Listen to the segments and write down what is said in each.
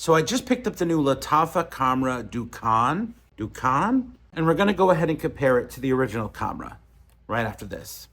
So I just picked up the new Lattafa Khamrah Dukhan, and we're gonna go ahead and compare it to the original Khamrah right after this.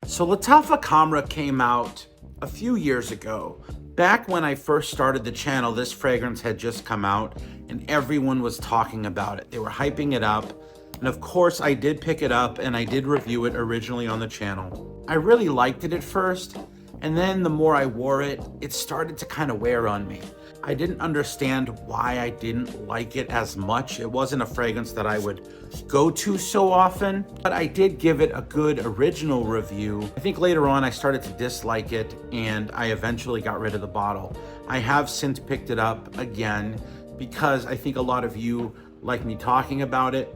So Lattafa Khamrah came out a few years ago. Back when I first started the channel, this fragrance had just come out and everyone was talking about it. They were hyping it up. And of course I did pick it up and I did review it originally on the channel. I really liked it at first, and then the more I wore it, it started to kind of wear on me. I didn't understand why I didn't like it as much. It wasn't a fragrance that I would go to so often, but I did give it a good original review. I think later on I started to dislike it and I eventually got rid of the bottle. I have since picked it up again because I think a lot of you like me talking about it.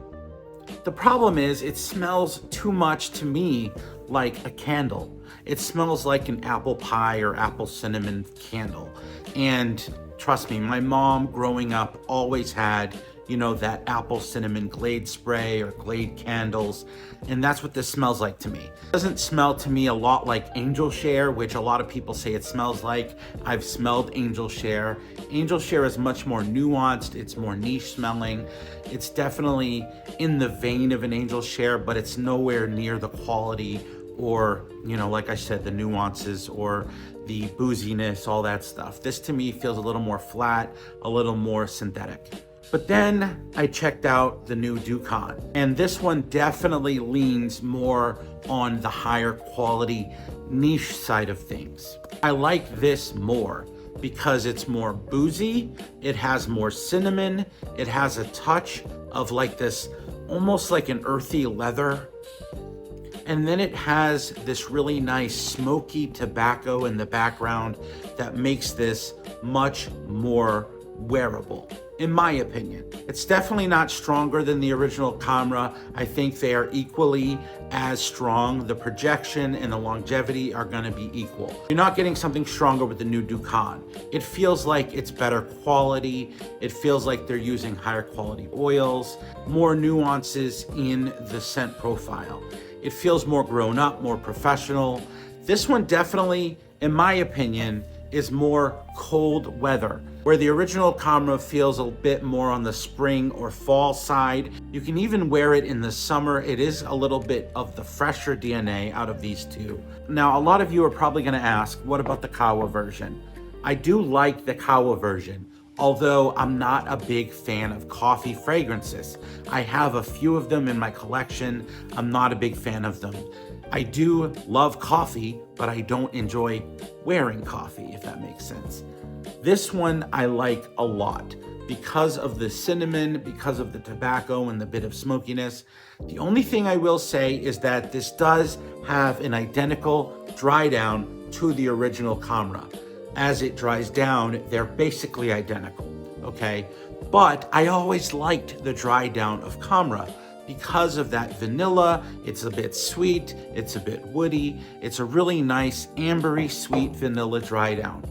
The problem is it smells too much to me like a candle. It smells like an apple pie or apple cinnamon candle. And trust me, my mom growing up always had, you know, that apple cinnamon Glade spray or Glade candles. And that's what this smells like to me. It doesn't smell to me a lot like Angel Share, which a lot of people say it smells like. I've smelled Angel Share. Angel Share is much more nuanced. It's more niche smelling. It's definitely in the vein of an Angel Share, but it's nowhere near the quality or, you know, like I said, the nuances or the booziness, all that stuff. This to me feels a little more flat, a little more synthetic. But then I checked out the new Dukhan, and this one definitely leans more on the higher quality niche side of things. I like this more because it's more boozy, it has more cinnamon, it has a touch of like this, almost like an earthy leather. And then it has this really nice smoky tobacco in the background that makes this much more wearable, in my opinion. It's definitely not stronger than the original Khamrah. I think they are equally as strong. The projection and the longevity are gonna be equal. You're not getting something stronger with the new Dukhan. It feels like it's better quality. It feels like they're using higher quality oils, more nuances in the scent profile. It feels more grown up, more professional. This one definitely, in my opinion, is more cold weather, where the original Khamrah feels a bit more on the spring or fall side. You can even wear it in the summer. It is a little bit of the fresher DNA out of these two. Now, a lot of you are probably gonna ask, what about the Kawa version? I do like the Kawa version, although I'm not a big fan of coffee fragrances. I have a few of them in my collection. I'm not a big fan of them. I do love coffee, but I don't enjoy wearing coffee, if that makes sense. This one I like a lot because of the cinnamon, because of the tobacco and the bit of smokiness. The only thing I will say is that this does have an identical dry down to the original Khamrah. As it dries down, they're basically identical, okay? But I always liked the dry down of Khamrah because of that vanilla. It's a bit sweet, it's a bit woody. It's a really nice ambery sweet vanilla dry down.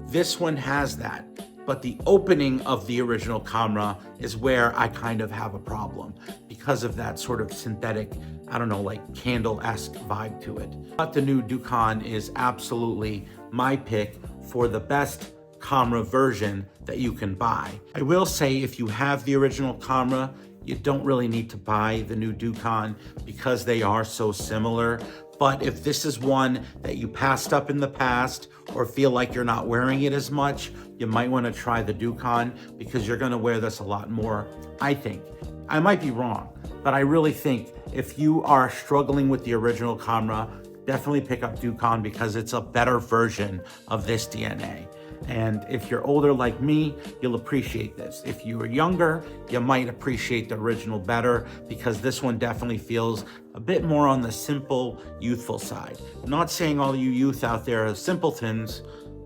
This one has that, but the opening of the original Khamrah is where I kind of have a problem because of that sort of synthetic, I don't know, like candle-esque vibe to it. But the new Dukhan is absolutely my pick for the best Khamrah version that you can buy. I will say if you have the original Khamrah, you don't really need to buy the new Dukhan because they are so similar. But if this is one that you passed up in the past or feel like you're not wearing it as much, you might want to try the Dukhan because you're going to wear this a lot more, I think. I might be wrong, but I really think if you are struggling with the original Khamrah, definitely pick up Dukhan because it's a better version of this DNA. And if you're older like me, you'll appreciate this. If you are younger, you might appreciate the original better because this one definitely feels a bit more on the simple, youthful side. I'm not saying all you youth out there are simpletons,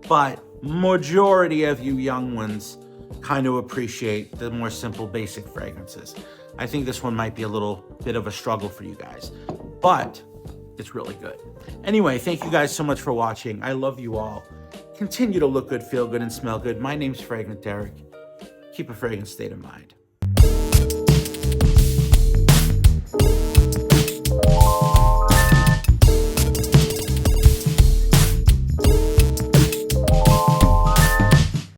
but majority of you young ones kind of appreciate the more simple, basic fragrances. I think this one might be a little bit of a struggle for you guys, but it's really good. Anyway, thank you guys so much for watching. I love you all. Continue to look good, feel good, and smell good. My name's Fragrant Derek. Keep a fragrant state of mind.